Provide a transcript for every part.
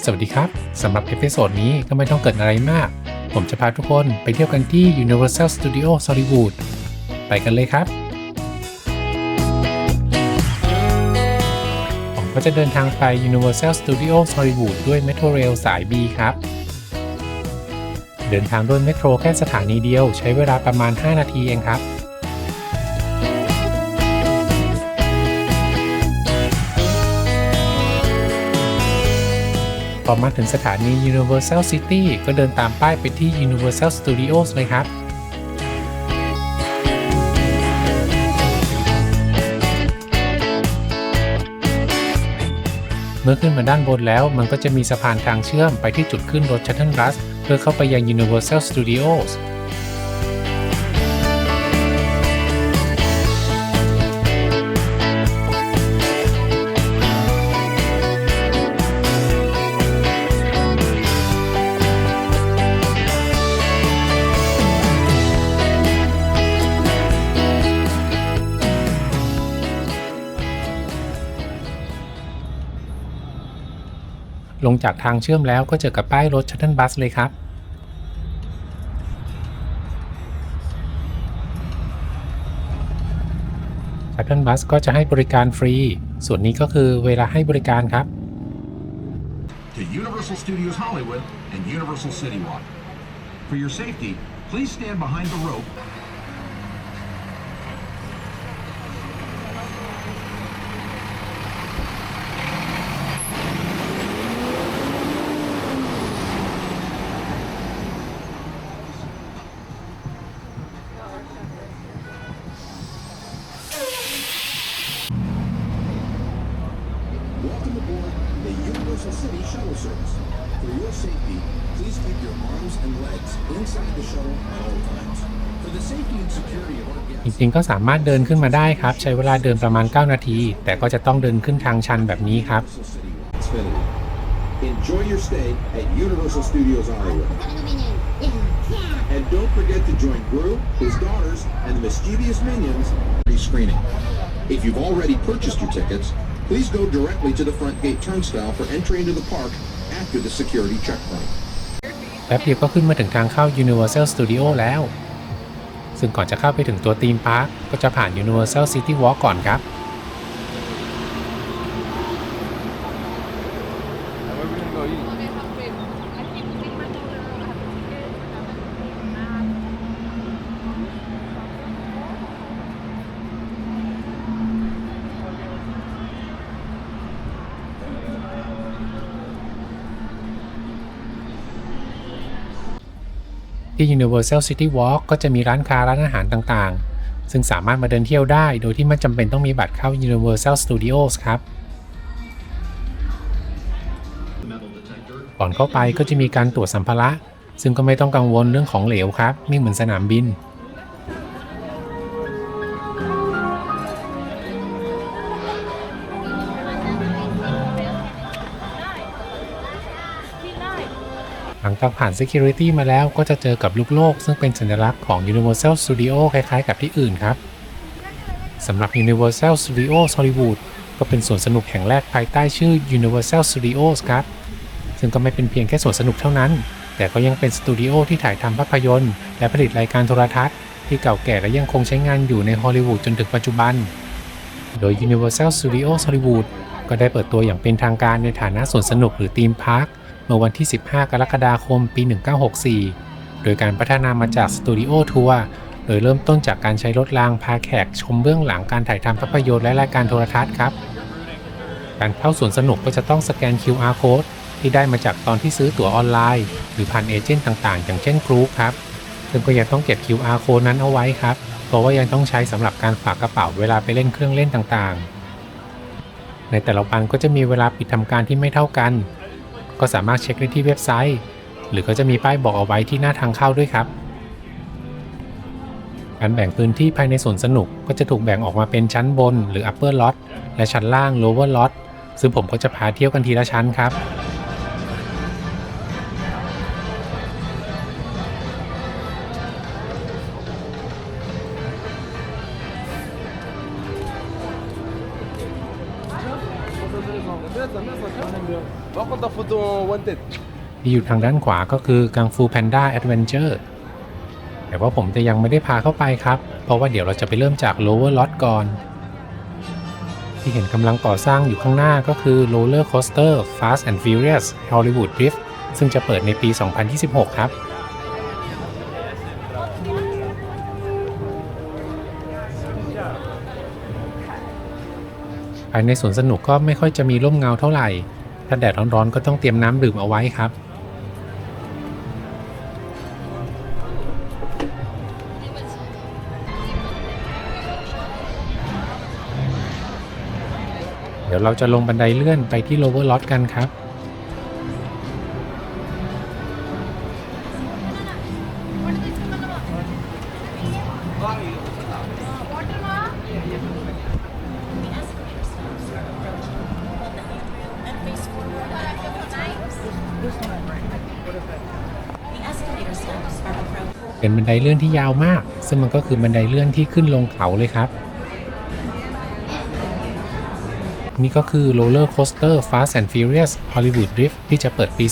สวัสดีครับสำหรับเอพิโซดนี้ก็ไม่ต้องเกิดอะไรมากผมจะพาทุกคนไปเที่ยวกันที่ Universal Studios Hollywood ไปกันเลยครับผมก็จะเดินทางไป Universal Studios Hollywood ด้วย Metro Rail สาย B ครับเดินทางด้วยเมโทรแค่สถานีเดียวใช้เวลาประมาณ5นาทีเองครับพอมาถึงสถานี Universal City ก็เดินตามป้ายไปที่ Universal Studios เลยครับเมื่อขึ้นมาด้านบนแล้วมันก็จะมีสะพานทางเชื่อมไปที่จุดขึ้นรถ Shuttle Bus เพื่อเข้าไปยัง Universal Studiosลงจากทางเชื่อมแล้วก็เจอกับป้ายรถ Shuttle Bus เลยครับ Shuttle Bus ก็จะให้บริการฟรีส่วนนี้ก็คือเวลาให้บริการครับ To Universal Studios Hollywood and Universal City Walk. For your safety, please stand behind the rope. Welcome aboard the Universal City Shuttle Service. For your safety, please keep your arms and legs inside the shuttle at all times. For the safety and security of our จ guests. ริงๆก็สามารถเดินขึ้นมาได้ครับใช้เวลาเดินประมาณ9นาทีแต่ก็จะต้องเดินขึ้นทางชันแบบนี้ครับ Xfinity. Enjoy your stay at Universal Studios Hollywood. And don't forget to join Gru, his daughters, and the mischievous minions screening. If you've already purchased your tickets, please go directly to the front gate turnstile for entry into the park after the security checkpoint. แป๊บเดียวก็ขึ้นมาถึงทางเข้า Universal Studio แล้วซึ่งก่อนจะเข้าไปถึงตัวธีมพาร์คก็จะผ่าน Universal City Walk ก่อนครับที่ Universal City Walk ก็จะมีร้านค้าร้านอาหารต่างๆซึ่งสามารถมาเดินเที่ยวได้โดยที่ไม่จำเป็นต้องมีบัตรเข้า Universal Studios ครับก่อนเข้าไปก็จะมีการตรวจสัมภาระซึ่งก็ไม่ต้องกังวลเรื่องของเหลวครับไม่เหมือนสนามบินหลังจากผ่าน Security มาแล้วก็จะเจอกับลูกโลกซึ่งเป็นสัญลักษณ์ของ Universal Studio คล้ายๆกับที่อื่นครับสำหรับ Universal Studios Hollywood ก็เป็นสวนสนุกแห่งแรกภายใต้ชื่อ Universal Studios ครับซึ่งก็ไม่เป็นเพียงแค่สวนสนุกเท่านั้นแต่ก็ยังเป็นสตูดิโอที่ถ่ายทำภาพยนตร์และผลิตรายการโทรทัศน์ที่เก่าแก่และยังคงใช้งานอยู่ในฮอลลีวูดจนถึงปัจจุบันโดย Universal Studios Hollywood ก็ได้เปิดตัวอย่างเป็นทางการในฐานะสวนสนุกหรือธีมพาร์คเมื่อวันที่ 15 กรกฎาคม ปี 1964 โดยการพัฒนามาจากสตูดิโอทัวร์โดยเริ่มต้นจากการใช้รถรางพาแขกชมเบื้องหลังการถ่ายทำภาพยนตร์และรายการโทรทัศน์ครับการเข้าสวนสนุกก็จะต้องสแกน QR Code ที่ได้มาจากตอนที่ซื้อตั๋วออนไลน์หรือผ่านเอเจนต์ต่างๆอย่างเช่น Group ครับซึ่งก็ยังต้องเก็บ QR Code นั้นเอาไว้ครับเพราะว่ายังต้องใช้สำหรับการฝากกระเป๋าเวลาไปเล่นเครื่องเล่นต่างๆในแต่ละวันก็จะมีเวลาปิดทำการที่ไม่เท่ากันก็สามารถเช็คได้ที่เว็บไซต์หรือก็จะมีป้ายบอกเอาไว้ที่หน้าทางเข้าด้วยครับการแบ่งพื้นที่ภายในสวนสนุกก็จะถูกแบ่งออกมาเป็นชั้นบนหรือ Upper Lot และชั้นล่าง Lower Lot ซึ่งผมก็จะพาเที่ยวกันทีละชั้นครับ เ ที่อยู่ทางด้านขวาก็คือกังฟูแพนด้าแอดเวนเจอร์แต่ว่าผมจะยังไม่ได้พาเข้าไปครับเพราะว่าเดี๋ยวเราจะไปเริ่มจาก Lower Lot ก่อนที่เห็นกำลังก่อสร้างอยู่ข้างหน้าก็คือ Roller Coaster Fast and Furious Hollywood Drift ซึ่งจะเปิดในปี 2026 ครับภายในสวนสนุกก็ไม่ค่อยจะมีร่มเงาเท่าไหร่ถ้าแดดร้อนๆก็ต้องเตรียมน้ำดื่มเอาไว้ครับเดี๋ยวเราจะลงบันไดเลื่อนไปที่ Lower Lot กันครับเป็นบันไดเลื่อนที่ยาวมากซึ่งมันก็คือบันไดเลื่อนที่ขึ้นลงเขาเลยครับนี่ก็คือ Roller Coaster Fast and Furious Hollywood Drift ที่จะเปิดปี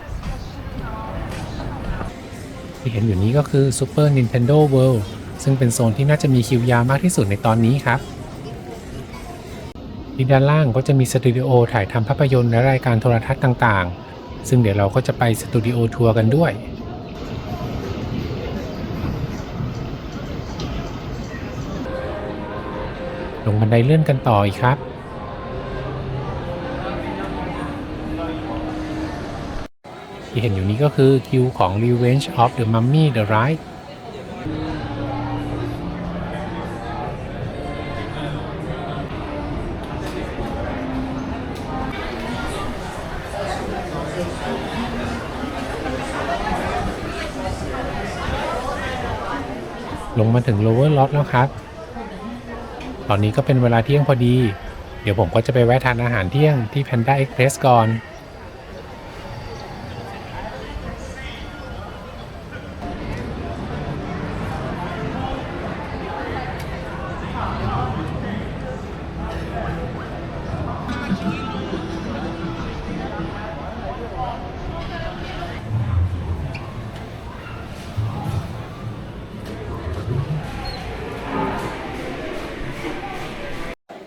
2026 ที่เห็นอยู่นี้ก็คือ Super Nintendo World ซึ่งเป็นโซนที่น่าจะมีคิวยาวมากที่สุดในตอนนี้ครับที่ด้านล่างก็จะมีสตูดิโอถ่ายทำภาพยนตร์และรายการโทรทัศน์ต่างๆซึ่งเดี๋ยวเราก็จะไปสตูดิโอทัวร์กันด้วยลงบันไดเลื่อนกันต่ออีกครับที่เห็นอยู่นี้ก็คือคิวของ Revenge of the Mummy the Ride ลงมาถึง Lower Lot แล้วครับตอนนี้ก็เป็นเวลาเที่ยงพอดีเดี๋ยวผมก็จะไปแวะทานอาหารเที่ยงที่ Panda Express ก่อน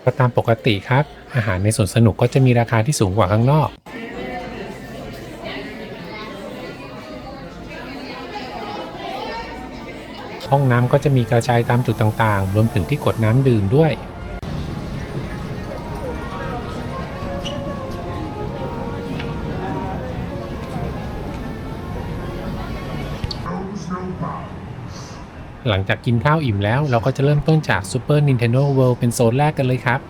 ก็ตามปกติครับอาหารในสวนสนุกก็จะมีราคาที่สูงกว่าข้างนอกห้องน้ำก็จะมีกระจายตามจุดต่างๆรวมถึงที่กดน้ำดื่มด้วยหลังจากกินข้าวอิ่มแล้วเราก็จะเริ่มต้นจาก Super Nintendo World เป็นโซนแรกกันเลยครับ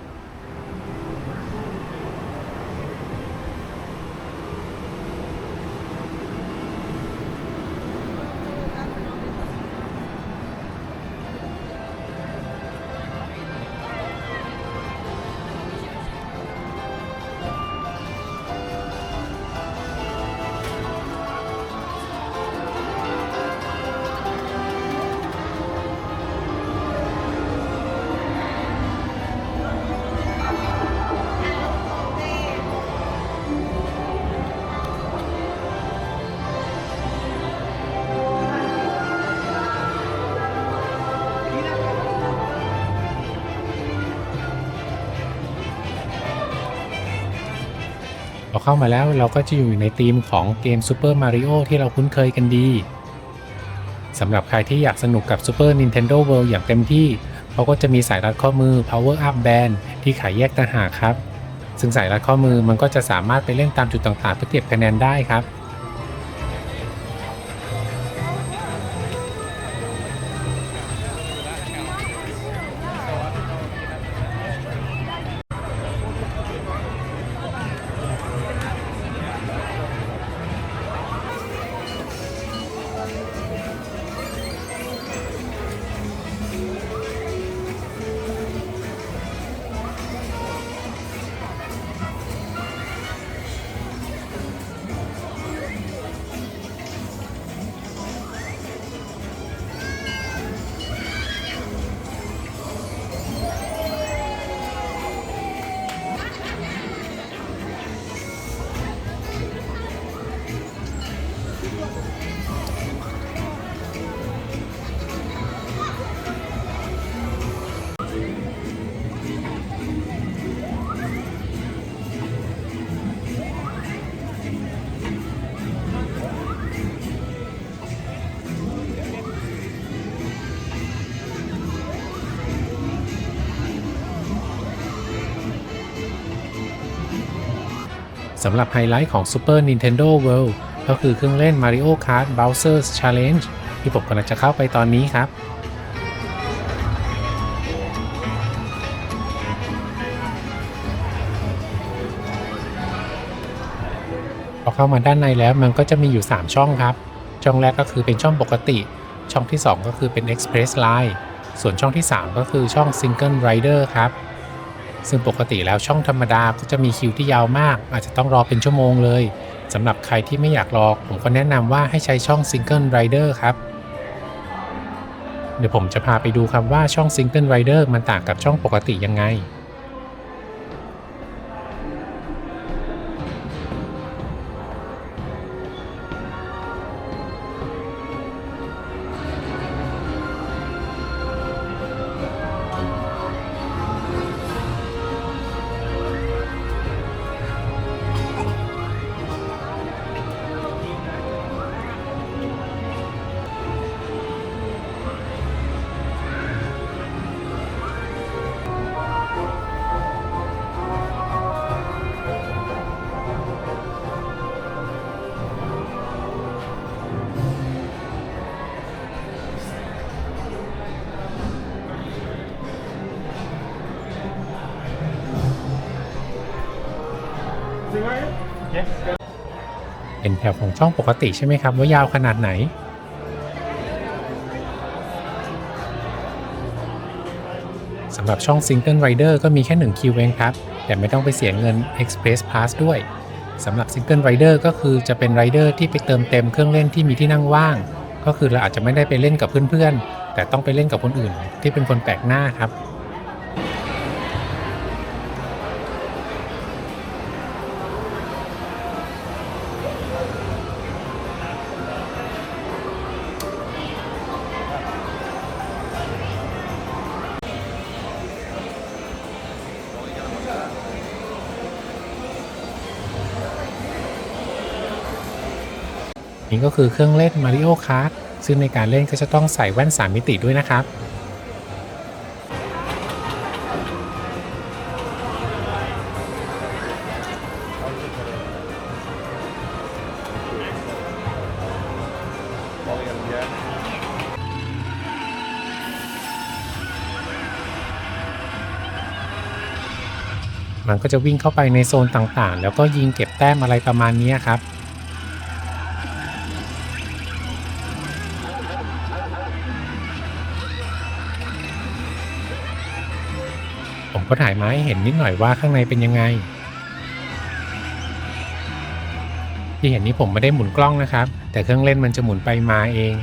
พอเข้ามาแล้วเราก็จะอยู่ในธีมของเกม Super Mario ที่เราคุ้นเคยกันดีสำหรับใครที่อยากสนุกกับ Super Nintendo World อย่างเต็มที่เขาก็จะมีสายรัดข้อมือ Power Up Band ที่ขายแยกต่างหากครับซึ่งสายรัดข้อมือมันก็จะสามารถไปเล่นตามจุดต่างๆเพื่อเก็บคะแนนได้ครับ สำหรับไฮไลท์ของ Super Nintendo World ก็คือเครื่องเล่น Mario Kart Bowser's Challenge ที่ผมกำลังจะเข้าไปตอนนี้ครับพอเข้ามาด้านในแล้วมันก็จะมีอยู่3ช่องครับช่องแรกก็คือเป็นช่องปกติช่องที่2ก็คือเป็น Express Line ส่วนช่องที่3ก็คือช่อง Single Rider ครับซึ่งปกติแล้วช่องธรรมดาก็จะมีคิวที่ยาวมากอาจจะต้องรอเป็นชั่วโมงเลยสำหรับใครที่ไม่อยากรอผมก็แนะนำว่าให้ใช้ช่อง Single Rider ครับเดี๋ยวผมจะพาไปดูครับว่าช่อง Single Rider มันต่างกับช่องปกติยังไงเห็นแถวของช่องปกติใช่ไหมครับว่ายาวขนาดไหนสำหรับช่อง Single Rider ก็มีแค่1คิวเองครับแต่ไม่ต้องไปเสียเงิน Express Pass ด้วยสำหรับ Single Rider ก็คือจะเป็น Rider ที่ไปเติมเต็มเครื่องเล่นที่มีที่นั่งว่างก็คือเราอาจจะไม่ได้ไปเล่นกับเพื่อนๆแต่ต้องไปเล่นกับคนอื่นที่เป็นคนแปลกหน้าครับนี่ก็คือเครื่องเล่น Mario Kart ซึ่งในการเล่นก็จะต้องใส่แว่น3มิติด้วยนะครับมันก็จะวิ่งเข้าไปในโซนต่างๆแล้วก็ยิงเก็บแต้มอะไรประมาณนี้ครับผมก็ถ่ายมาให้เห็นนิดหน่อยว่าข้างในเป็นยังไงที่เห็นนี้ผมไม่ได้หมุนกล้องนะครับแต่เครื่องเล่นมันจะหมุนไปมาเอง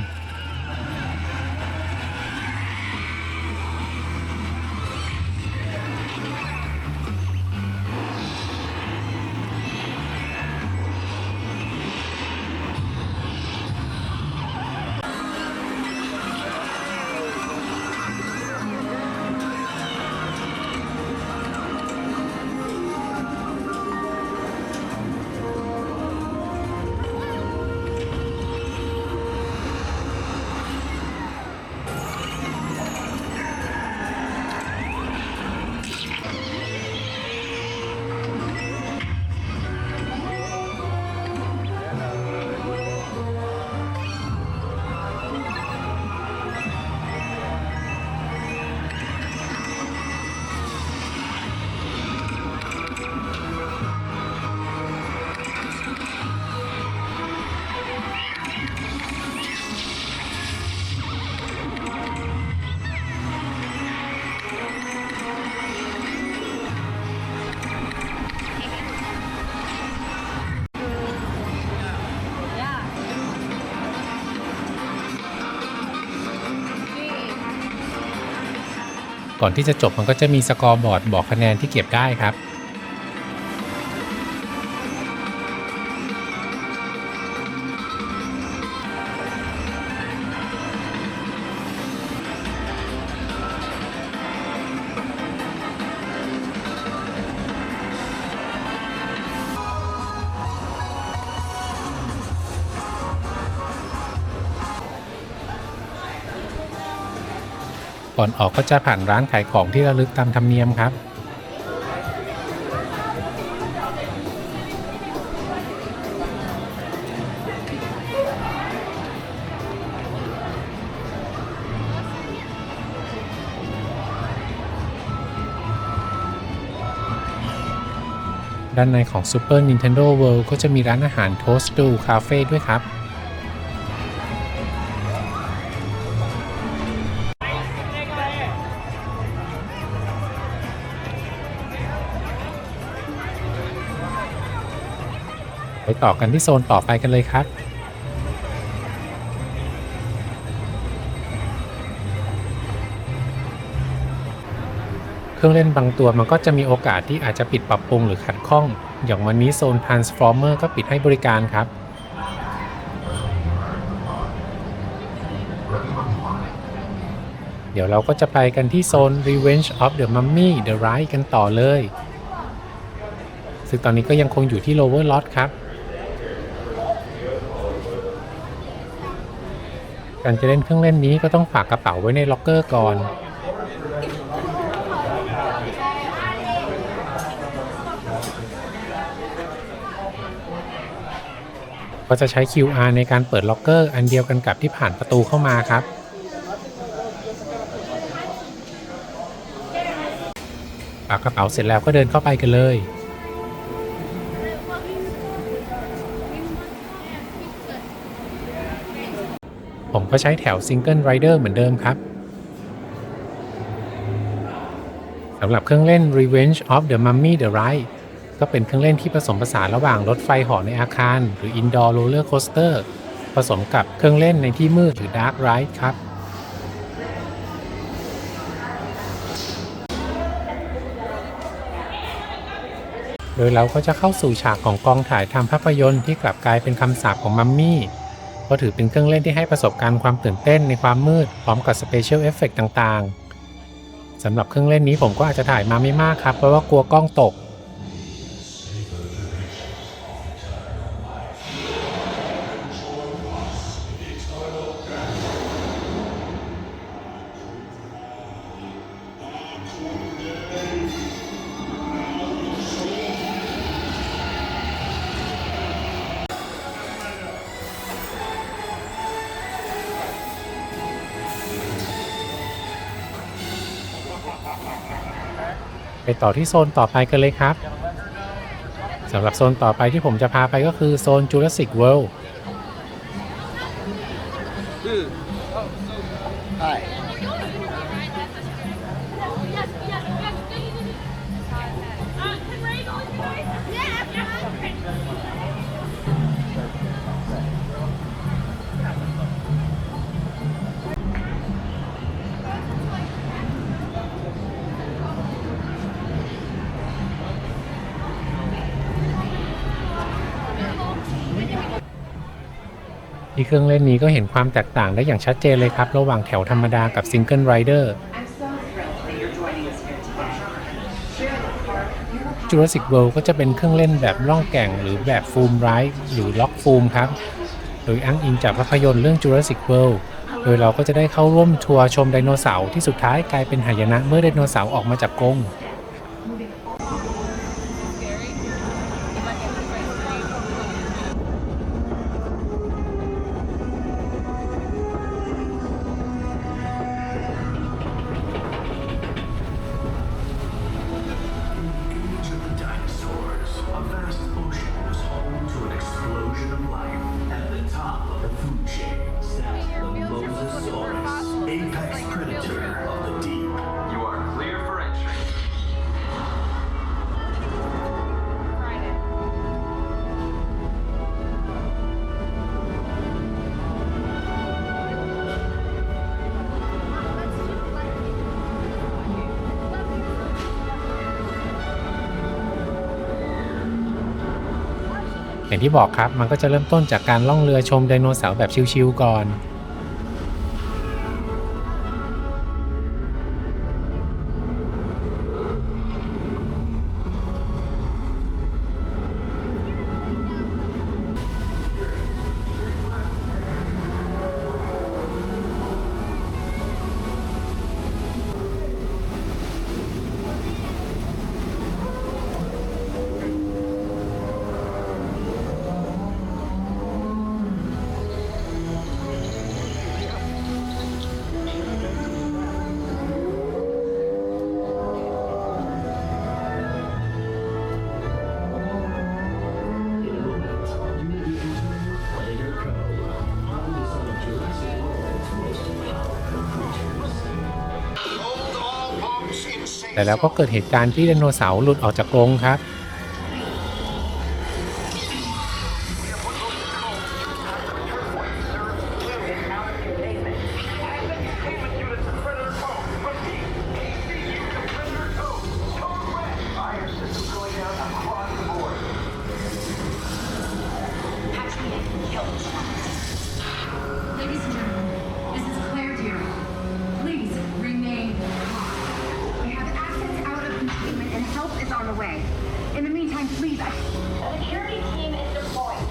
ก่อนที่จะจบมันก็จะมีสกอร์บอร์ดบอกคะแนนที่เก็บได้ครับก่อนออกก็จะผ่านร้านขายของที่ระลึกตามธรรมเนียมครับ ด้านในของ Super Nintendo World ก็จะมีร้านอาหาร Toadstool Cafe ด้วยครับไปต่อกันที่โซนต่อไปกันเลยครับเครื่องเล่นบางตัวมันก็จะมีโอกาสที่อาจจะปิดปรับปรุงหรือขัดข้องอย่างวันนี้โซน Transformer ก็ปิดให้บริการครับเดี๋ยวเราก็จะไปกันที่โซน Revenge of the Mummy The Ride กันต่อเลยซึ่งตอนนี้ก็ยังคงอยู่ที่ Lower Lot ครับการจะเล่นเครื่องเล่นนี้ก็ต้องฝากกระเป๋าไว้ในล็อกเกอร์ก่อนก็จะใช้ QR ในการเปิดล็อกเกอร์อันเดียวกันกับที่ผ่านประตูเข้ามาครับฝากกระเป๋าเสร็จแล้วก็เดินเข้าไปกันเลยผมก็ใช้แถว Single Rider เหมือนเดิมครับสำหรับเครื่องเล่น Revenge of the Mummy The Ride ก็เป็นเครื่องเล่นที่ผสมผสานระหว่างรถไฟเหาะในอาคารหรือ Indoor Roller Coaster ผสมกับเครื่องเล่นในที่มืดหรือ Dark Ride ครับโดยเราก็จะเข้าสู่ฉากของกองถ่ายทำภาพยนตร์ที่กลับกลายเป็นคำสาปของมัมมี่ก็ถือเป็นเครื่องเล่นที่ให้ประสบการณ์ความตื่นเต้นในความมืดพร้อมกับสเปเชียลเอฟเฟกต์ต่างๆสำหรับเครื่องเล่นนี้ผมก็อาจจะถ่ายมาไม่มากครับเพราะว่ากลัวกล้องตกไปต่อที่โซนต่อไปกันเลยครับสำหรับโซนต่อไปที่ผมจะพาไปก็คือโซน Jurassic World Hi. ที่เครื่องเล่นนี้ก็เห็นความแตกต่างได้อย่างชัดเจนเลยครับระหว่างแถวธรรมดากับ Single Rider Jurassic World ก็จะเป็นเครื่องเล่นแบบล่องแก่งหรือแบบฟูมไรด์หรือล็อกฟูมครับโดยอ้างอิงจากภาพยนตร์เรื่อง Jurassic World โดยเราก็จะได้เข้าร่วมทัวร์ชมไดโนเสาร์ที่สุดท้ายกลายเป็นหายนะเมื่อไดโนเสาร์ออกมาจากกรงอย่างที่บอกครับมันก็จะเริ่มต้นจากการล่องเรือชมไดโนเสาร์แบบชิลๆก่อน แต่แล้วก็เกิดเหตุการณ์ที่ไดโนเสาร์หลุดออกจากกรงครับIn the meantime, please, The security team is deployed.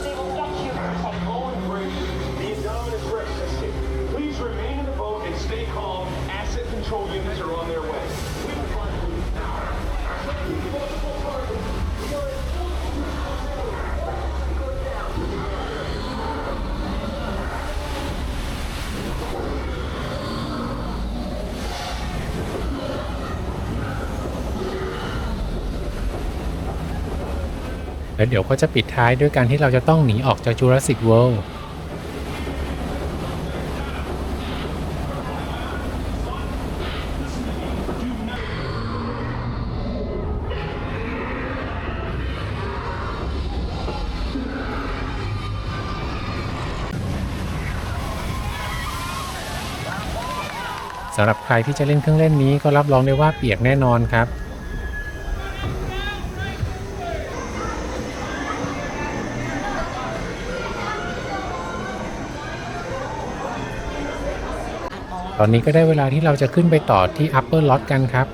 They will get you protected. Owen Brady, the Indominus Rex escape. Please remain in the boat and stay calm. Asset control units are on their way. We will find you. แล้วเดี๋ยวก็จะปิดท้ายด้วยการที่เราจะต้องหนีออกจาก Jurassic World สำหรับใครที่จะเล่นเครื่องเล่นนี้ก็รับรองได้ว่าเปียกแน่นอนครับตอนนี้ก็ได้เวลาที่เราจะขึ้นไปต่อที่ Upper Lot กันครับ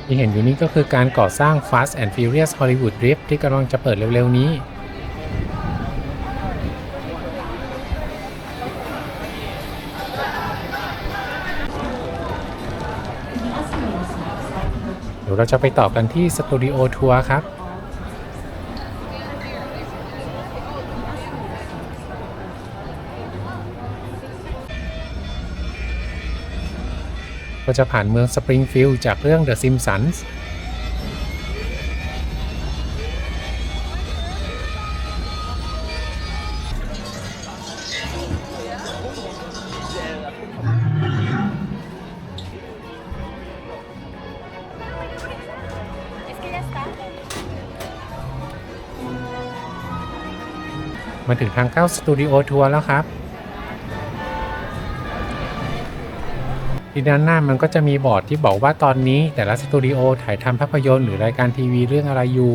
ที่เห็นอยู่นี้ก็คือการก่อสร้าง Fast and Furious Hollywood Drift ที่กำลังจะเปิดเร็วๆนี้เดี๋ยวเราจะไปต่อกันที่สตูดิโอทัวร์ครับก็จะผ่านเมืองสปริงฟิลด์จากเรื่อง The Simpsons มาถึงทางเข้าสตูดิโอทัวร์แล้วครับที่ด้านหน้ามันก็จะมีบอร์ดที่บอกว่าตอนนี้แต่ละสตูดิโอถ่ายทำภาพยนตร์หรือรายการทีวีเรื่องอะไรอยู่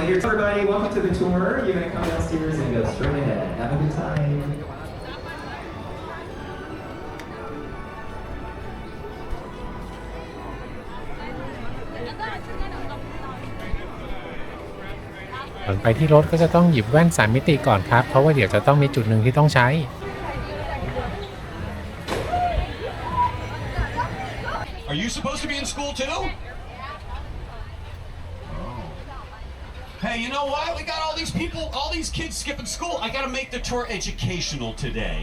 Here's everybody, welcome to the tour. You're going to come downstairs and go straight ahead. Have a good time. ก่อนไปที่รถก็จะต้องหยิบแว่น3 มิติก่อนครับเพราะว่าเดี๋ยวจะต้องมีจุดหนึ่งที่ต้องใช้ Are you supposed to be in school too? Hey, you know what? We got all these people, all these kids skipping school. I gotta make the tour educational today.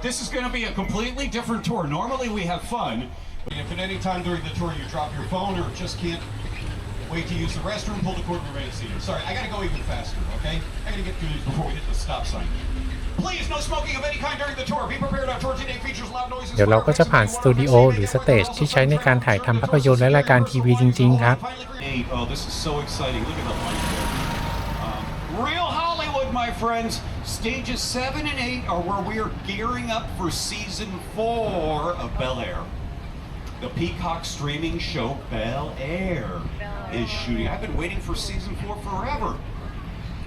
This is gonna be a completely different tour. Normally we have fun, but if at any time during the tour you drop your phone or just can't wait to use the restroom, pull the cord and remain seated. Sorry, I gotta go even faster, okay? I gotta get through these before we hit the stop sign. Please, no smoking of any kind during the tour. Be prepared. Our tour today features loud noises. เดี๋ยวเราก็จะผ่านสตูดิโอหรือสเตจที่ใช้ในการถ่ายทำภาพยนตร์และรายการทีวีจริงๆครับ Oh, this is so exciting. Look at the light there. Real Hollywood, my friends. Stages 7 and 8 are where we are gearing up for season 4 of Bel Air. The Peacock streaming show Bel Air is shooting. I've been waiting for season 4 forever.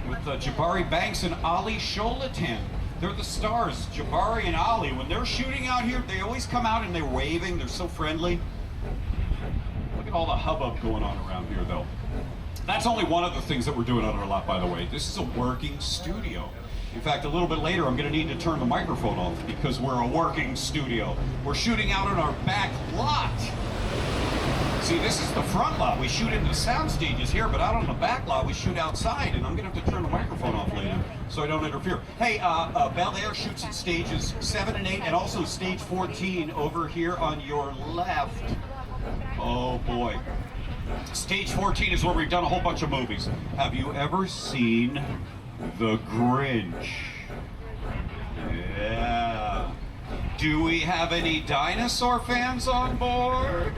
With Jabari Banks and Ali Sholatan. They're the stars, Jabari and Ali. When they're shooting out here, they always come out and they're waving. They're so friendly. Look at all the hubbub going on around here, though. That's only one of the things that we're doing on our lot, by the way. This is a working studio. In fact, a little bit later, I'm going to need to turn the microphone off because we're a working studio. We're shooting out in our back lot. See, this is the front lot. We shoot into sound stages here, but out on the back lot, we shoot outside, and I'm gonna have to turn the microphone off later so I don't interfere. Hey, Bel Air shoots at stages 7 and 8, and also stage 14 over here on your left. Oh boy. Stage 14 is where we've done a whole bunch of movies. Have you ever seen The Grinch? Yeah. Do we have any dinosaur fans on board?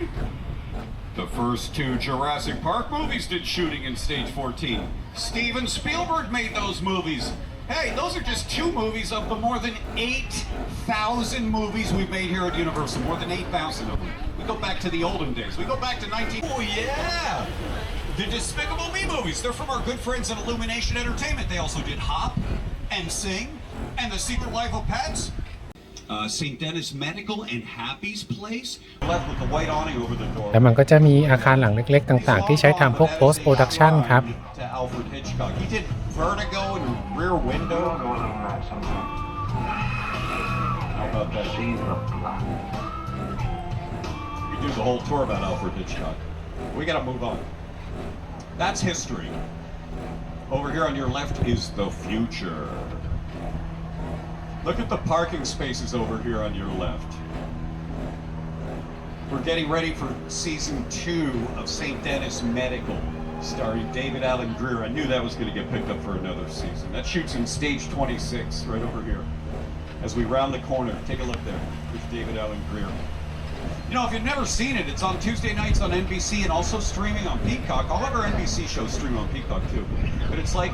The first 2 Jurassic Park movies did shooting in stage 14. Steven Spielberg made those movies. Hey, those are just 2 movies of the more than 8,000 movies we've made here at Universal. More than 8,000 of them. We go back to the olden days. We go back to 19... Oh, yeah! The Despicable Me movies. They're from our good friends at Illumination Entertainment. They also did Hop and Sing and The Secret Life of Pets. St. Dennis Medical and Happy's Place. Left with the white awning over the door. แล้วมันก็จะมีอาคารหลังเล็กๆต่างๆที่ใช้ทำพวก post production ครับ To Alfred Hitchcock. He did Vertigo and Rear Window. How about that? We do the whole tour about Alfred Hitchcock. We gotta move on. That's history. Over here on your left is the future. Look at the parking spaces over here on your left. We're getting ready for season 2 of St. Dennis Medical, starring David Alan Grier. I knew that was going to get picked up for another season. That shoots in stage 26, right over here. As we round the corner, take a look there. There's David Alan Grier. You know, if you've never seen it, it's on Tuesday nights on NBC and also streaming on Peacock. All of our NBC shows stream on Peacock too. But it's like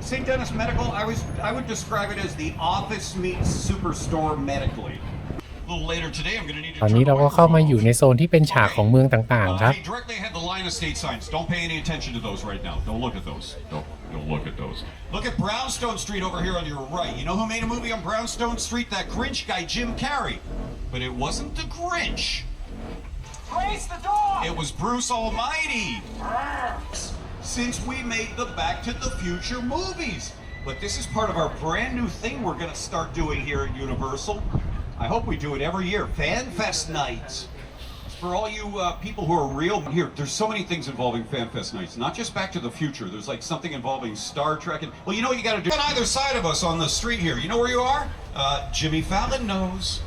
St. Dennis Medical. I would describe it as the Office meets Superstore medically. A little later today, I'm going to need to. ตอนนี้เราก็เข้ามาอยู่ในโซนที่เป็นฉากของเมืองต่างๆครับ Hey, directly ahead the line of state signs. Don't pay any attention to those right now. Don't look at those. Don't look at those. Look at Brownstone Street over here on your right. You know who made a movie on Brownstone Street? That Grinch guy, Jim Carrey. But it wasn't the Grinch. Race the dog! It was Bruce Almighty. Since we made the Back to the Future movies. But this is part of our brand new thing we're going to start doing here at Universal. I hope we do it every year. Fan Fest nights. For all you people who are real here, there's so many things involving Fan Fest nights. Not just Back to the Future. There's like something involving Star Trek. And, well, you know what you got to do? On either side of us on the street here. You know where you are? Jimmy Fallon knows.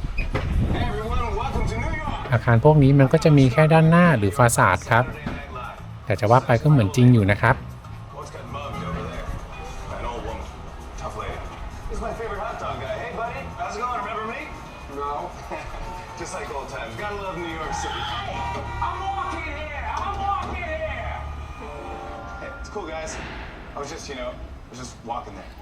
Hey everyone, welcome to New York! อาคารพวกนี้มันก็จะมีแค่ด้านหน้าหรือฟาซาดครับ แต่จะว่าไปก็เหมือนจริงอยู่นะครับ What's got mugged over there? An old woman. Tough lady. This is my favorite hot dog guy. Hey buddy, how's it going? Remember me? No. Just like old times. Gotta love New York City. I'm walking here! I'm walking here! Hey, it's cool guys. I was just walking there.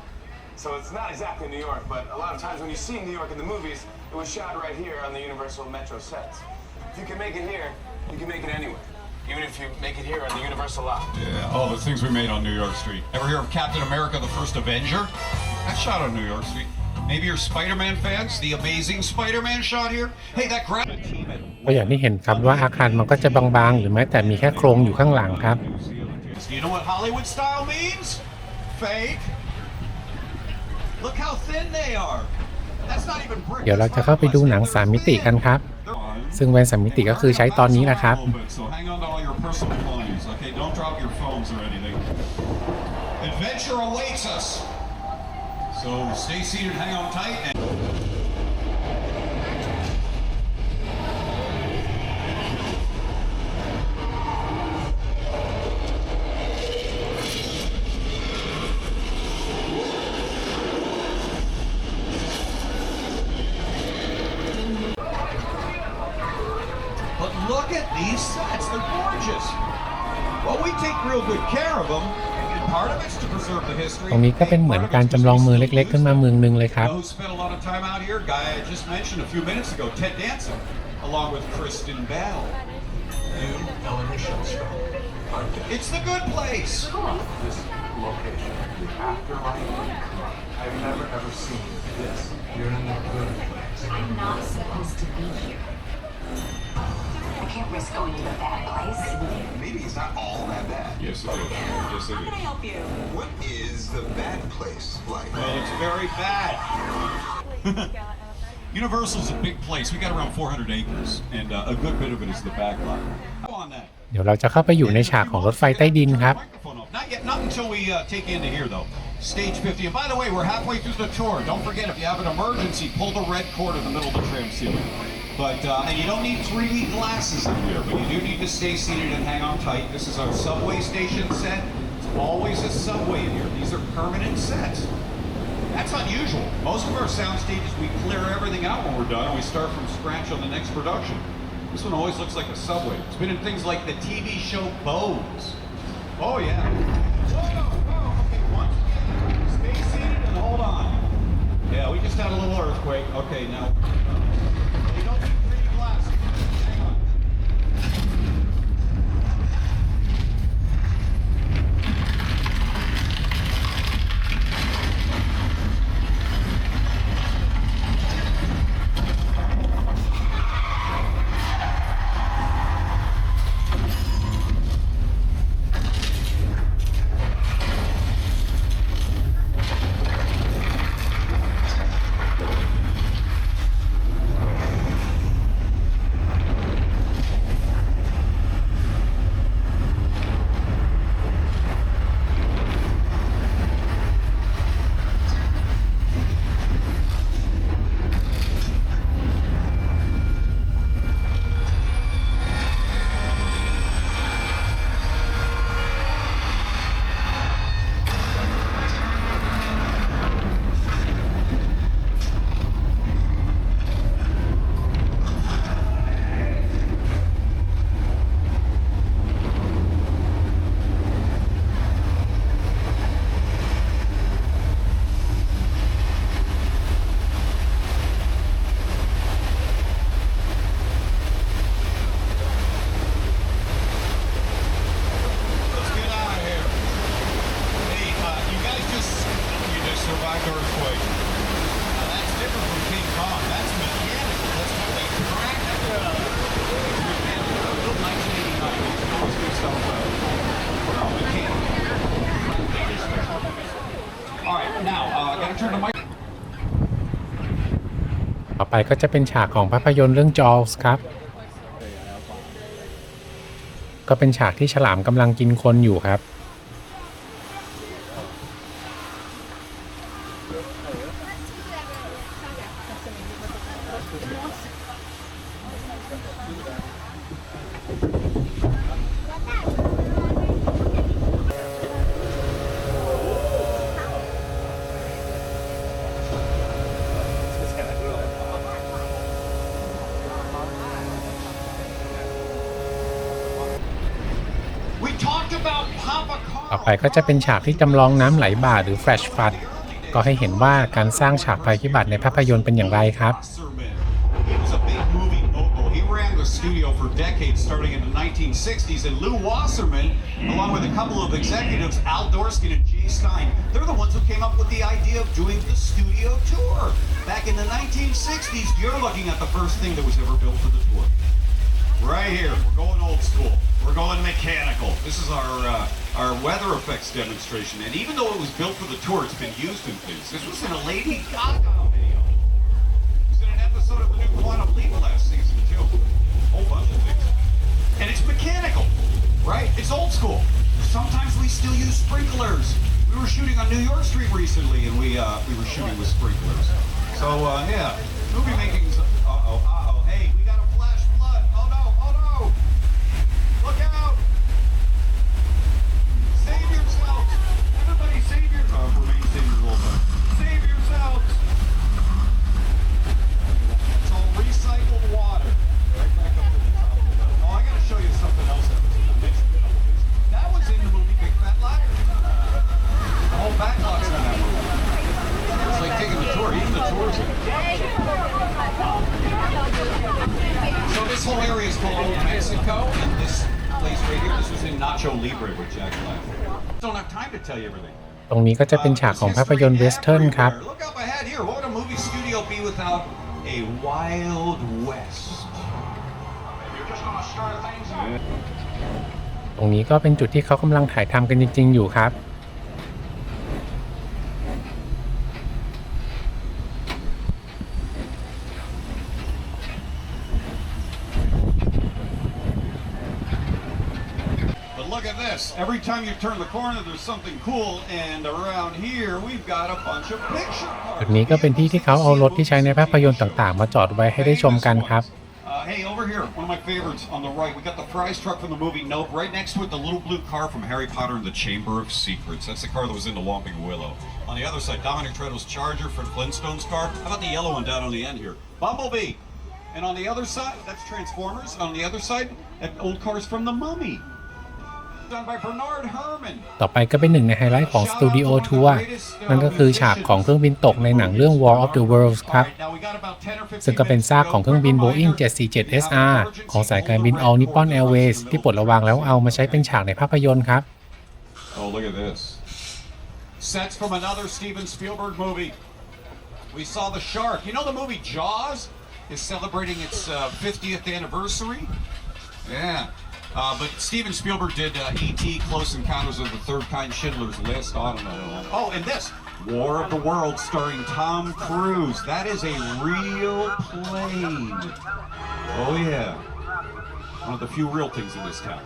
So it's not exactly New York, but a lot of times when you see New York in the movies, it was shot right here on the Universal Metro sets. If you can make it here, you can make it anywhere. Even if you make it here on the Universal lot. Yeah, all the things we made on New York Street. Ever hear of Captain America, the First Avenger? That's shot on New York Street. Maybe you're Spider-Man fans? The Amazing Spider-Man shot here? Hey, that grab... ก็อย่างที่เห็นครับว่าอาคารมันก็จะบางๆหรือแม้แต่มีแค่โครงอยู่ข้างหลังครับ Do you know what Hollywood style means? Fake. Look how thin they are. That's not even brick. เดี๋ยวเราจะเข้าไปดูหนัง3มิติกันครับ ซึ่งแว่น3มิติก็คือใช้ตอนนี้นะครับ So hang on to all your personal belongings, okay? Don't drop your phones or anything. Adventure awaits us. So stay seated, hang on tight, and... But look at these sets, they're gorgeous. Well, we take real good care of them, and part of it's to preserve the history. ตรงนี้ก็เป็นเหมือนการจำลองเมืองเล็กๆขึ้นมาเมืองนึงเลยครับ You know who spent a lot of time out here? Guy I just mentioned a few minutes ago, Ted Danson, along with Kristen Bell. You, Ellen Michelle Strong. It's the good place. This location, the afterlife. I've never ever seen this. You're in the good place. I'm not supposed to be here. I can't risk going to the bad place. Maybe it's not all that bad. Yes, it is. Yes, it is. Help you. What is the bad place like? Well, it's very bad. Universal's a big place. We got around 400 acres, and a good bit of it is the back lot. Go on that. เดี๋ยวเราจะเข้าไปอยู่ในฉากของรถไฟใต้ดินครับ Not yet, not until we take you into here, though. Stage 50. And by the way, we're halfway through the tour. Don't forget, if you have an emergency, pull the red cord in the middle of the tram ceiling. But and you don't need 3D glasses in here, but you do need to stay seated and hang on tight. This is our subway station set. It's always a subway in here. These are permanent sets. That's unusual. Most of our sound stages, we clear everything out when we're done, and we start from scratch on the next production. This one always looks like a subway. It's been in things like the TV show Bones. Oh, yeah. Whoa. Okay, once again, stay seated and hold on. Yeah, we just had a little earthquake. Okay, now, you don't need 3D glasses. Hang on. Let's get out of here. Hey, you guys you just survived earthquake. Now that's different from King Kong. That's mechanical. That's what they cracked. Mechanical. 1989. You can always do stuff mechanical. All right, now gotta turn the mic. ต่อไปก็จะเป็นฉากของภาพยนตร์เรื่อง Jaws ครับ ก็เป็นฉากที่ฉลามกำลังกินคนอยู่ครับ We talked about Papa Carl. ต่อไปก็จะเป็นฉากที่จำลองน้ำไหลบ่าหรือ Flash Flood ก็ให้เห็นว่าการสร้างฉากภัยพิบัติในภาพยนตร์เป็นอย่างไรครับ He was a big movie mogul. He ran the studio for decades, starting in the 1960s. And Lew Wasserman, along with a couple of executives, Al Dorskin and Jay Stein, they're the ones who came up with the idea of doing the studio tour. Back in the 1960s, you're looking at the first thing that was ever built for the tour. Right here, we're going old school. We're going mechanical. This is our weather effects demonstration. And even though it was built for the tour, it's been used in things. This was in a Lady Gaga video. It was in an episode of the new Quantum Leap last season, too. A whole bunch of things. And it's mechanical, right? It's old school. Sometimes we still use sprinklers. We were shooting on New York Street recently, and we were shooting with sprinklers. So, yeah, movie making's... Hey, we got a flash flood. Oh, no. Look out! Save yourselves! Everybody save yourselves! Remain save your whole time. Save yourselves! It's all recycled water. Right back up to the top of the... Oh, I gotta show you something else that was in the mix. That was in the movie Big Fat Liar. The whole backlot's in that movie. It's like taking the tour. Even the tour's in it. So this whole area is called Old Mexico, and this place right here, this was in Nacho Libre with Jack Black. Don't have time to tell you everything. ตรงนี้ก็จะเป็นฉากของภาพยนตร์เวสเทิร์นครับ Look up ahead here. What would a movie studio be without a Wild West? You're just gonna start things up. ตรงนี้ก็เป็นจุดที่เขากำลังถ่ายทำกันจริงๆอยู่ครับ look at this. Every time you turn the corner, there's something cool, and around here, we've got a bunch of picture cards. จุดนี้ก็เป็นที่ที่เขาเอารถที่ใช้ในภาพยนตร์ต่างๆมาจอดไว้ให้ได้ชมกันครับ Hey, over here, one of my favorites on the right. We got the prize truck from the movie Nope. Right next to it, the little blue car from Harry Potter and the Chamber of Secrets. That's the car that was in the Whomping Willow. On the other side, Dominic Toretto's Charger from Flintstone's car. How about the yellow one down on the end here? Bumblebee. And on the other side, that's Transformers. On the other side, that old car's from The Mummy. Done by Bernard Herrmann. ต่อไปก็เป็นหนึ่งในไฮไลท์ของสตูดิโอทัวร์นั่นก็คือฉากของเครื่องบินตกในหนังเรื่อง War of the Worlds ครับ ซึ่งก็เป็นซากของเครื่องบิน Boeing 747 SR ของสายการบิน All Nippon Airways ที่ปลดระวางแล้วเอามาใช้เป็นฉากในภาพยนตร์ครับ Oh, look at this. Sets from another Steven Spielberg movie. We saw the shark. You know the movie Jaws is celebrating its 50th anniversary? Yeah. But Steven Spielberg did E.T. Close Encounters of the Third Kind, Schindler's List. I don't know. Oh, and this, War of the Worlds starring Tom Cruise. That is a real plane. Oh, yeah. One of the few real things in this town.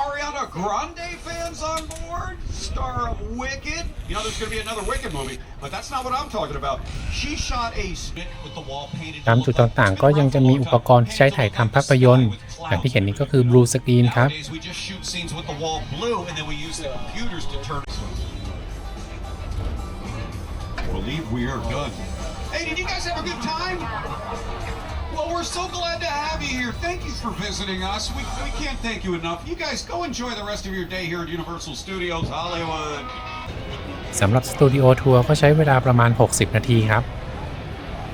Ariana Grande fans on board? Star of Wicked? You know, there's going to be another Wicked movie, but that's not what I'm talking about. She shot a snit with the wall painted. ตามจุดต่างๆก็ยังจะมีอุปกรณ์ที่ใช้ถ่ายทำภาพยนตร์อย่างที่เห็นนี้ก็คือบลูสกรีนครับ We just shoot scenes with the wall blue, and then we use the computers to turn. I believe we are done. Hey, did you guys have a good time? Well, we're so glad to have you here. Thank you for visiting us. We can't thank you enough. You guys go enjoy the rest of your day here at Universal Studios Hollywood. สำหรับสตูดิโอทัวร์ก็ใช้เวลาประมาณ 60 นาทีครับ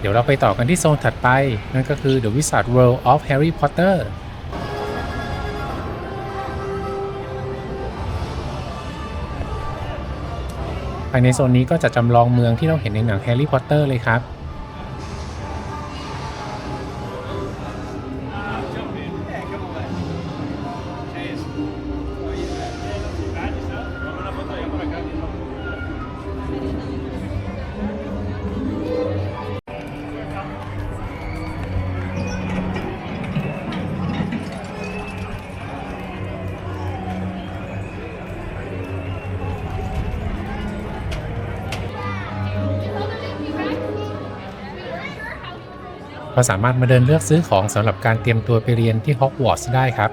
เดี๋ยวเราไปต่อกันที่โซนถัดไป นั่นก็คือ The Wizard World of Harry Potter ภายในโซนนี้ก็จะจำลองเมืองที่เราเห็นในหนัง Harry Potter เลยครับ ก็สามารถมาเดินเลือกซื้อของสำหรับการเตรียมตัวไปเรียนที่ฮอกวอตส์ได้ครับ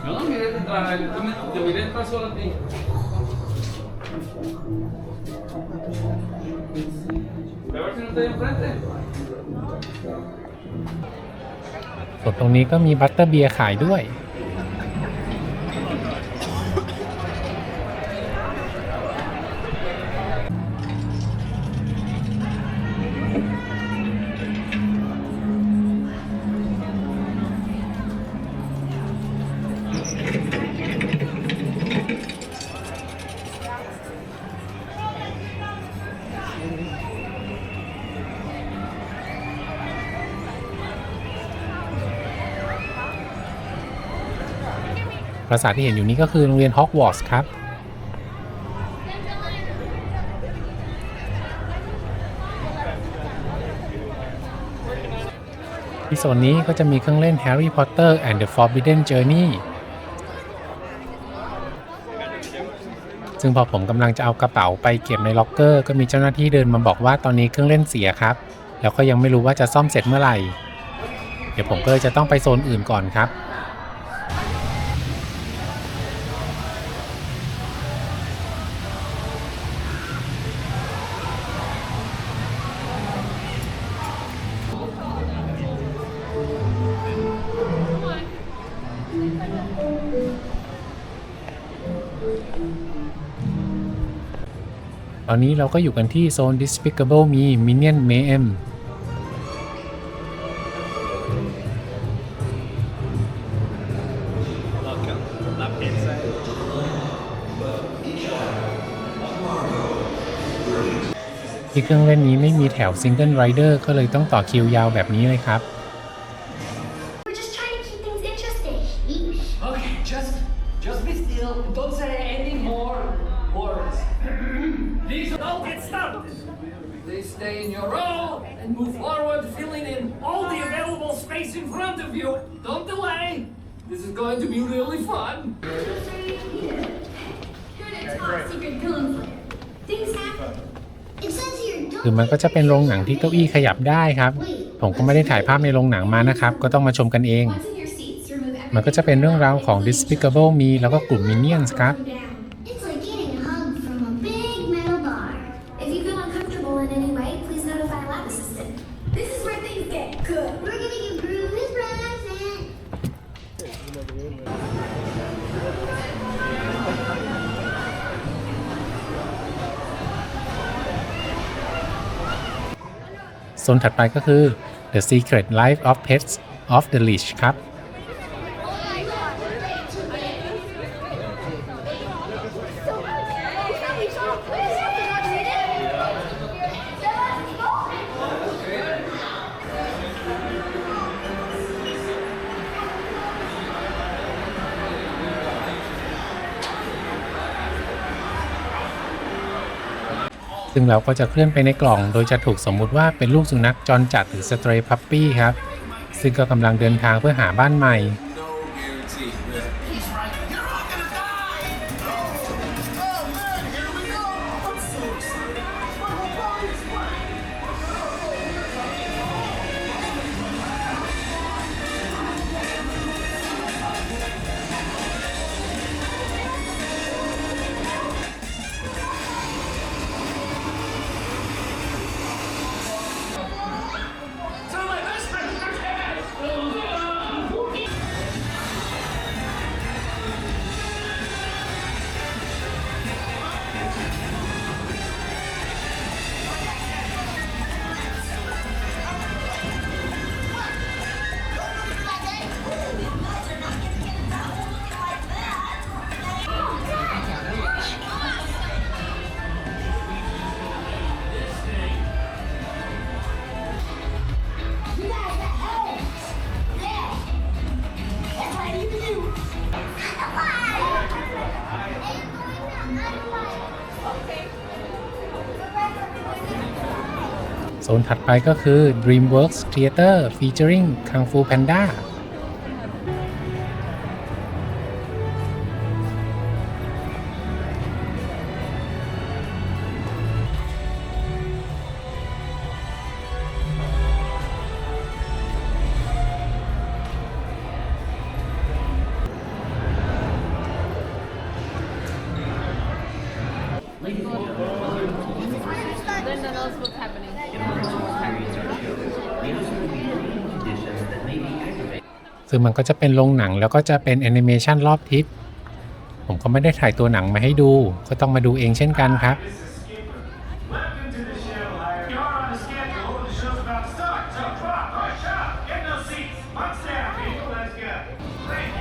Yo no miré detrás, te miré detrás solo a ti. ส่วนตรงนี้ก็มีบัตเตอร์เบียร์ขายด้วย ปราสาทที่เห็นอยู่นี้ก็คือโรงเรียนฮอกวอตส์ครับที่โซนนี้ก็จะมีเครื่องเล่น Harry Potter and the Forbidden Journey ซึ่งพอผมกำลังจะเอากระเป๋าไปเก็บในล็อกเกอร์ก็มีเจ้าหน้าที่เดินมาบอกว่าตอนนี้เครื่องเล่นเสียครับแล้วก็ยังไม่รู้ว่าจะซ่อมเสร็จเมื่อไหร่เดี๋ยวผมก็เลยจะต้องไปโซนอื่นก่อนครับ อนนี้เราก็อยู่กันที่โซน Despicable Me Minion Mayhem ที่เครื่องเล่นนี้ไม่มีแถว Single Rider ก็เลยต้องต่อคิวยาวแบบนี้เลยครับ We're just trying to keep things interesting. Yeesh. Okay, just be still. Don't say any more words. Please don't get started. Please stay in your row and move forward, filling in all the available space in front of you. Don't delay. This is going to be really fun. You're the top secret villain player. Things happen. It says here, คือมันก็จะเป็นโรงหนังที่เก้าอี้ขยับได้ครับ ผมก็ไม่ได้ถ่ายภาพในโรงหนังมานะครับ ก็ต้องมาชมกันเอง once in your seats, remove มันก็จะเป็นเรื่องราวของ Despicable Me แล้วก็กลุ่ม Minions ครับ everything down. It's like getting a hug from a big metal bar. If you feel uncomfortable in any way, please notify lab assistant. This is where things get good. We're gonna give Gru his present. โซนถัดไปก็คือ The Secret Life of Pets of the Leash ครับ ซึ่งเราก็จะเคลื่อนไปในกล่องโดยจะถูกสมมุติว่าเป็นลูกสุนัขจรจัดหรือ Stray Puppy ครับ ซึ่งก็กำลังเดินทางเพื่อหาบ้านใหม่ You guys are elves. Yeah. That's what you do. Okay. โซนถัดไปก็คือ DreamWorks Theater featuring Kung Fu Panda Linda knows what's happening. ซึ่งมันก็จะเป็นโรงหนังแล้วก็จะเป็นแอนิเมชันรอบทิศ ผมก็ไม่ได้ถ่ายตัวหนังมาให้ดู ก็ต้องมาดูเองเช่นกันครับ Welcome to the show. We are on a schedule. The show's about to start. So, come on, rush up. Get those seats. Let's stand, people. Let's go. Great.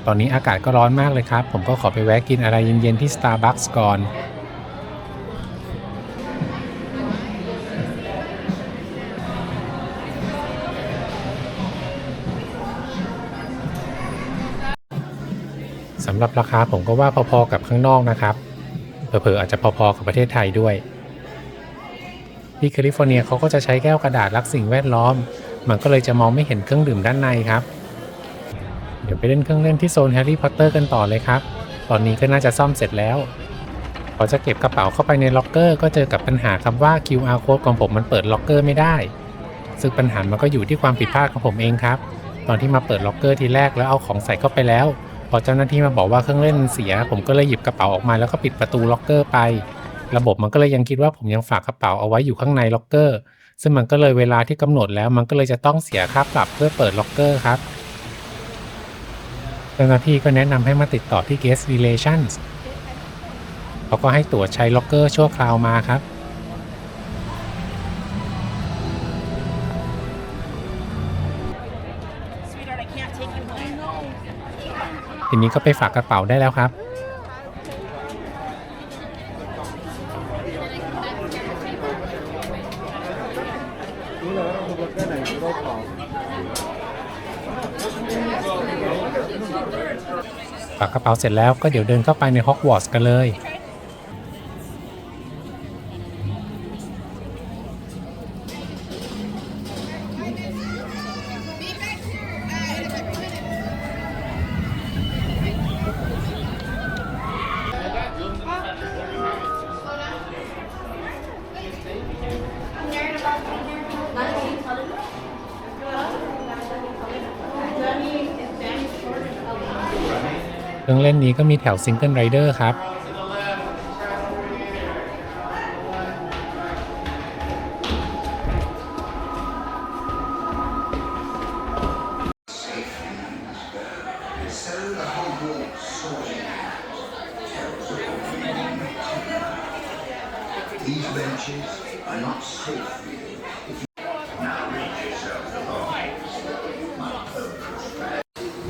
ตอนนี้อากาศก็ร้อนมากเลยครับ ผมก็ขอไปแวะกินอะไรเย็นๆที่ Starbucks ก่อน สำหรับราคาผมก็ว่าพอๆกับข้างนอกนะครับ เผลอๆอาจจะพอๆกับประเทศไทยด้วย ที่แคลิฟอร์เนียเขาก็จะใช้แก้วกระดาษรักสิ่งแวดล้อม มันก็เลยจะมองไม่เห็นเครื่องดื่มด้านในครับ เดี๋ยวไปเล่นเครื่องเล่นที่โซนแฮร์รี่พอตเตอร์กันต่อเลยครับ ตอนนี้ก็น่าจะซ่อมเสร็จแล้ว พอจะเก็บกระเป๋าเข้าไปในล็อกเกอร์ก็เจอกับปัญหาครับว่า QR code ของผมมันเปิดล็อกเกอร์ไม่ได้ ซึ่งปัญหามันก็อยู่ที่ความผิดพลาดของผมเองครับ ตอนที่มาเปิดล็อกเกอร์ทีแรกแล้วเอาของใส่เข้าไปแล้ว พอเจ้าหน้าที่มาบอกว่าเครื่องเล่นมันเสีย ผมก็เลยหยิบกระเป๋าออกมาแล้วก็ปิดประตูล็อกเกอร์ไป ระบบมันก็เลยยังคิดว่าผมยังฝากกระเป๋าเอาไว้อยู่ข้างในล็อกเกอร์ ซึ่งมันก็เลยเวลาที่กำหนดแล้วมันก็เลยจะต้องเสียค่าปรับเพื่อเปิดล็อกเกอร์ครับ เจ้าหน้าที่ก็แนะนำให้มาติดต่อที่ Guest Relations เขาก็ให้ตั๋วใช้ล็อกเกอร์ชั่วคราวมาครับทีนี้ก็ไปฝากกระเป๋าได้แล้วครับฝากกระเป๋าเสร็จแล้วก็เดี๋ยวเดินเข้าไปในฮอกวอตส์กันเลยเครื่องเล่นนี้ก็มีแถวซิงเกิลไรเดอร์ครับ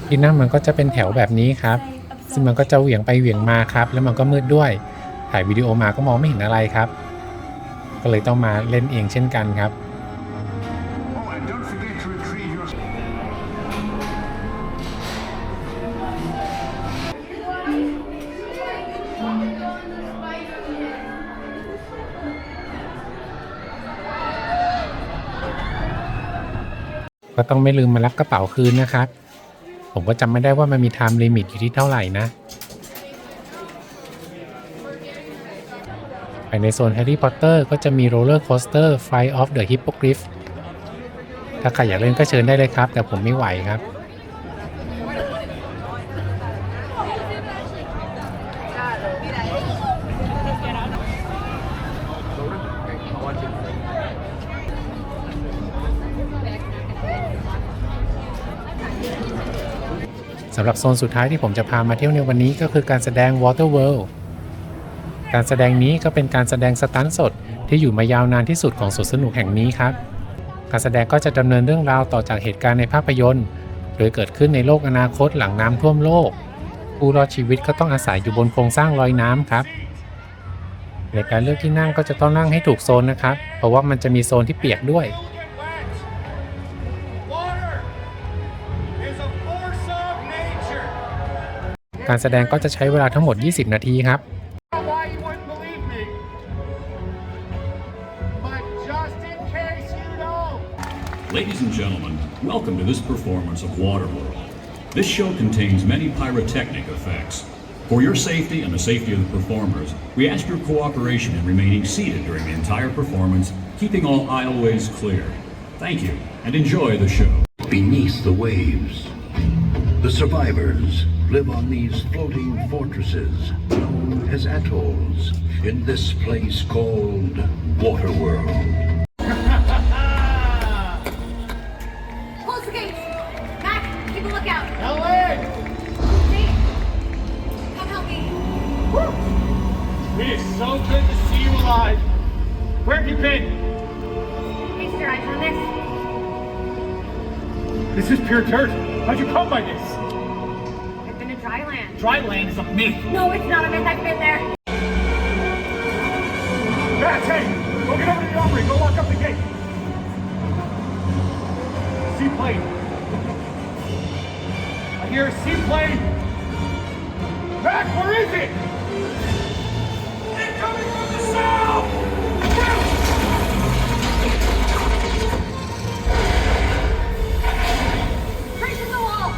ที่นั่นมันก็จะเป็นแถวแบบนี้ครับซึ่งมันก็จะเหวี่ยงไปเหวี่ยงมาครับแล้วมันก็มืดด้วยถ่ายวิดีโอมาก็มองไม่เห็นอะไรครับก็เลยต้องมาเล่นเองเช่นกันครับ ก็ต้องไม่ลืมมารับกระเป๋าคืนนะครับผมก็จำไม่ได้ว่ามันมีไทม์ลิมิตอยู่ที่เท่าไหร่นะไปในโซนแฮร์รี่พอตเตอร์ก็จะมีโรลเลอร์โคสเตอร์ Flight of the Hippogriff ถ้าใครอยากเล่นก็เชิญได้เลยครับแต่ผมไม่ไหวครับสำหรับโซนสุดท้ายที่ผมจะพามาเที่ยวในวันนี้ก็คือการแสดง Water World การแสดงนี้ก็เป็นการแสดงสตันท์สดที่อยู่มายาวนานที่สุดของสวนสนุกแห่งนี้ครับการแสดงก็จะดำเนินเรื่องราวต่อจากเหตุการณ์ในภาพยนตร์โดยเกิดขึ้นในโลกอนาคตหลังน้ำท่วมโลกผู้รอดชีวิตก็ต้องอาศัยอยู่บนโครงสร้างลอยน้ำครับในการเลือกที่นั่งก็จะต้องนั่งให้ถูกโซนนะครับเพราะว่ามันจะมีโซนที่เปียกด้วยการแสดงก็จะใช้เวลาทั้งหมด20นาทีครับ Ladies and gentlemen, welcome to this performance of Waterworld. This show contains many pyrotechnic effects. For your safety and the safety of the performers, we ask your cooperation in remaining seated during the entire performance, keeping all aisleways clear. Thank you, and enjoy the show. Beneath the waves, the survivors live on these floating fortresses known as atolls in this place called Waterworld. Close the gates! Mac, keep a lookout! Ellen! Nate, come help me. Woo! It is so good to see you alive. Where have you been? Thanks for your eyes on this. This is pure dirt. How'd you come by this? I've been to Dryland. Dryland is a myth. No, it's not a myth. I've been there. Bats, hey! Go get over to the armory. Go lock up the gate. Seaplane. I hear a seaplane. Mac, where is it? It's coming from the south! Breaching the wall.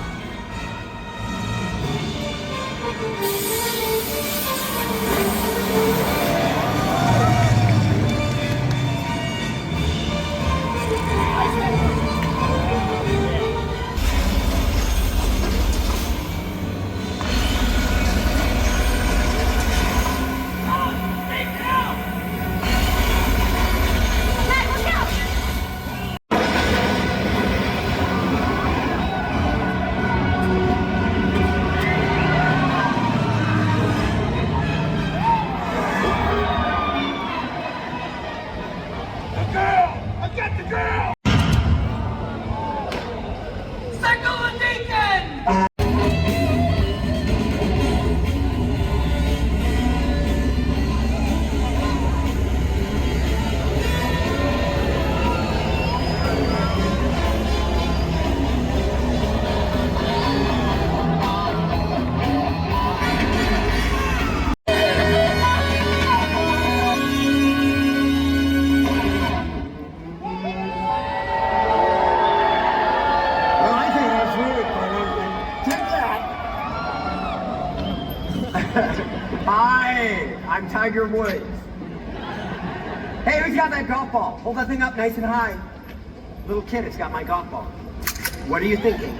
Make Hi, I'm Tiger Woods. Hey, who's got that golf ball? Hold that thing up nice and high. Little kid has got my golf ball. What are you thinking?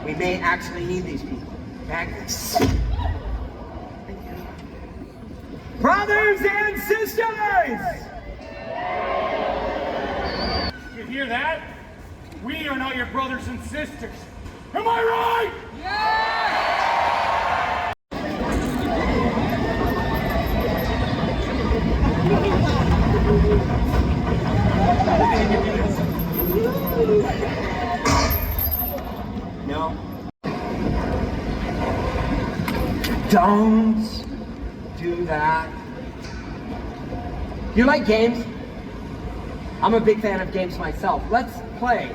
We may actually need these people. Magnets. Brothers and sisters! You hear that? We are not your brothers and sisters. Am I right? No. Don't do that. You like games? I'm a big fan of games myself. Let's play.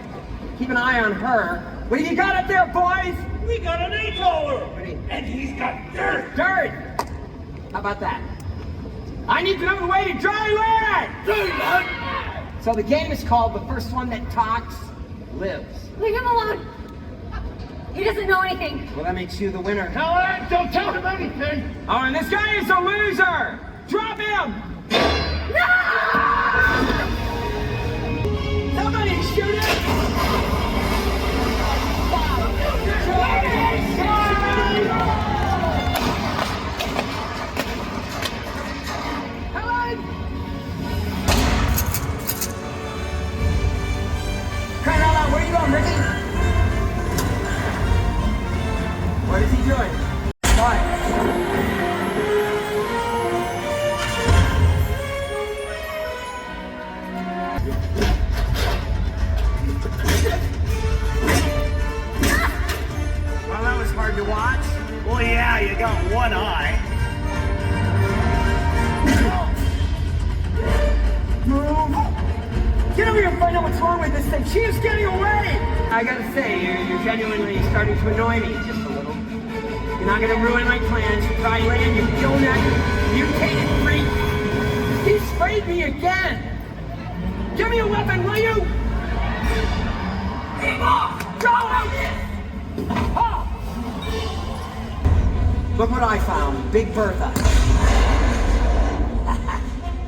Keep an eye on her. What have you got up there, boys? We got an 8-holer, and he's got dirt. Dirt! How about that? I need to know the way to dry land! So the game is called The First One That Talks Lives. Leave him alone. He doesn't know anything. Well, that makes you the winner. Helen, don't tell him anything. Oh, and this guy is a loser! Drop him! No! Somebody shoot him! Helen! Crying out loud, where are you going, Ricky? What is he doing? Why? Well, that was hard to watch. Well, yeah, you got one eye. Move! Get over here and find out what's wrong with this thing. She is getting away! I gotta say, you're genuinely starting to annoy me just a little. You're not gonna ruin my plans for dry land, you donut, mutated freak. He sprayed me again! Give me a weapon, will you? Go out! Oh. Look what I found, Big Bertha.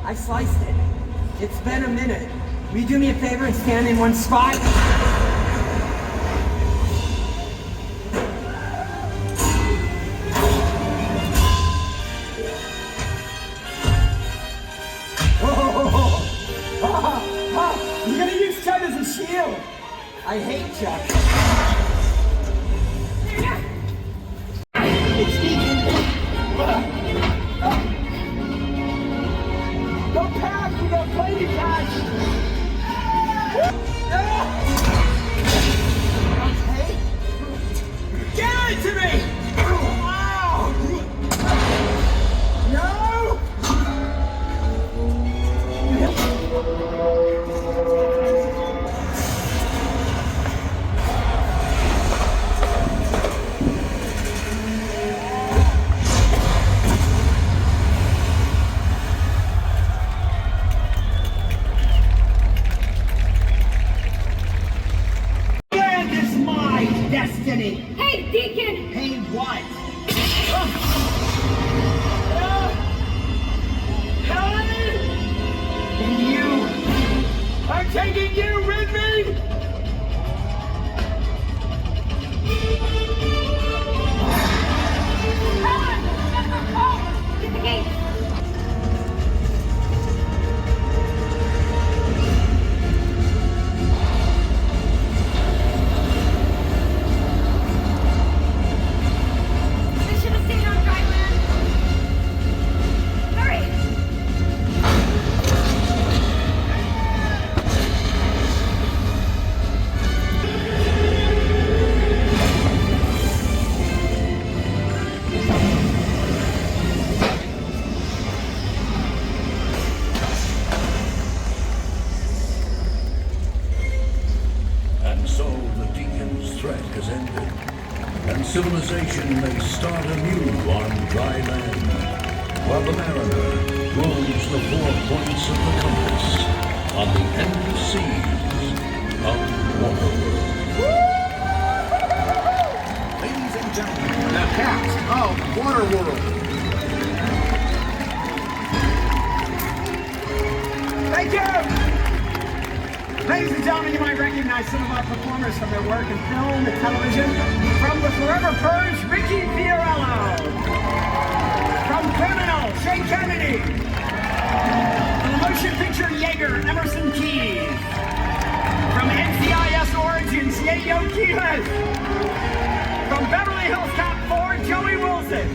I sliced it. It's been a minute. Will you do me a favor and stand in one spot? You're gonna use Chuck as a shield. I hate Chuck. It's Deacon. Don't pass, we got plenty to catch. Okay. Get it to me! Wow! No! Land is my destiny! Hey, Deacon! Hey, what? Helen! And you! I'm taking you with me! Helen! Get the gate! They should have stayed on dry land. Hurry! And so the Deacon's threat has ended, and civilization may start anew on dry land, while the mariner roams the 4 points of the compass on the endless seas of Waterworld. Ladies and gentlemen, cast of Waterworld. Thank you! Ladies and gentlemen, you might recognize some of our performers from their work in film and television. From The Forever Purge, Ricky Fiorello. From Criminal, Shane Kennedy. From the motion picture Jaeger, Emerson Keyes. From NCIS Origins, Yayo Keelis. From Beverly Hills Cop 4, Joey Wilson.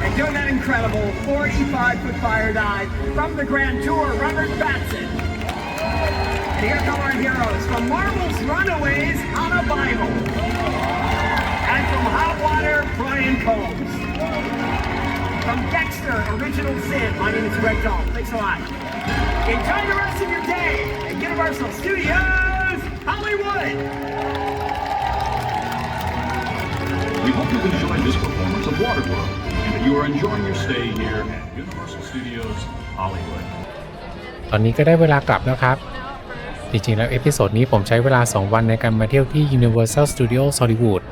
And doing that incredible 45-foot fire dive from the Grand Tour, Robert Batson. And here come our heroes from Marvel's Runaways on a Bible. And from Hot Water, Brian Combs. From Dexter, Original Sin, my name is Greg Dahl. Thanks a lot. Enjoy the rest of your day at Universal Studios Hollywood. We hope you've enjoyed this performance of Waterworld and that you are enjoying your stay here at Universal Studios Hollywood. ตอนนี้ก็ได้เวลากลับแล้วครับจริงๆแล้วเอพิโซดนี้ผมใช้เวลา2วันในการมาเที่ยวที่ Universal Studios Hollywood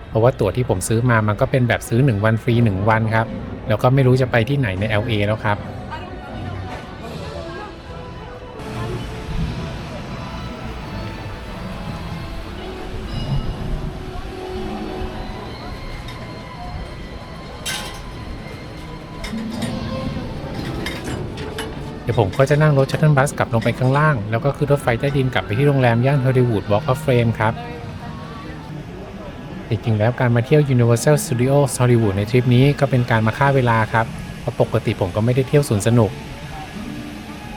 เพราะว่าตั๋วที่ผมซื้อมามันก็เป็นแบบซื้อ1วันฟรี1วันครับแล้วก็ไม่รู้จะไปที่ไหนใน LA แล้วครับเดี๋ยวผมก็จะนั่งรถชัตเทิลบัสกลับลงไปข้างล่างแล้วก็ขึ้นรถไฟใต้ดินกลับไปที่โรงแรมย่าน Hollywood Walk of Fame ครับจริงๆแล้วการมาเที่ยว Universal Studios Hollywood ในทริปนี้ก็เป็นการมาฆ่าเวลาครับเพราะปกติผมก็ไม่ได้เที่ยวสวนสนุก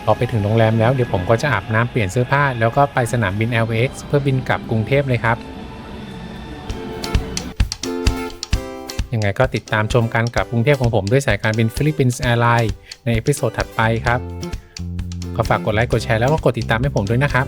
พอไปถึงโรงแรมแล้วเดี๋ยวผมก็จะอาบน้ำเปลี่ยนเสื้อผ้าแล้วก็ไปสนามบิน LAX เพื่อบินกลับกรุงเทพเลยครับยังไงก็ติดตามชมการกลับกรุงเทพของผมด้วยสายการบิน Philippines Airlines ในเอพิโซดถัดไปครับก็ฝากกดไลค์กดแชร์แล้วก็กดติดตามให้ผมด้วยนะครับ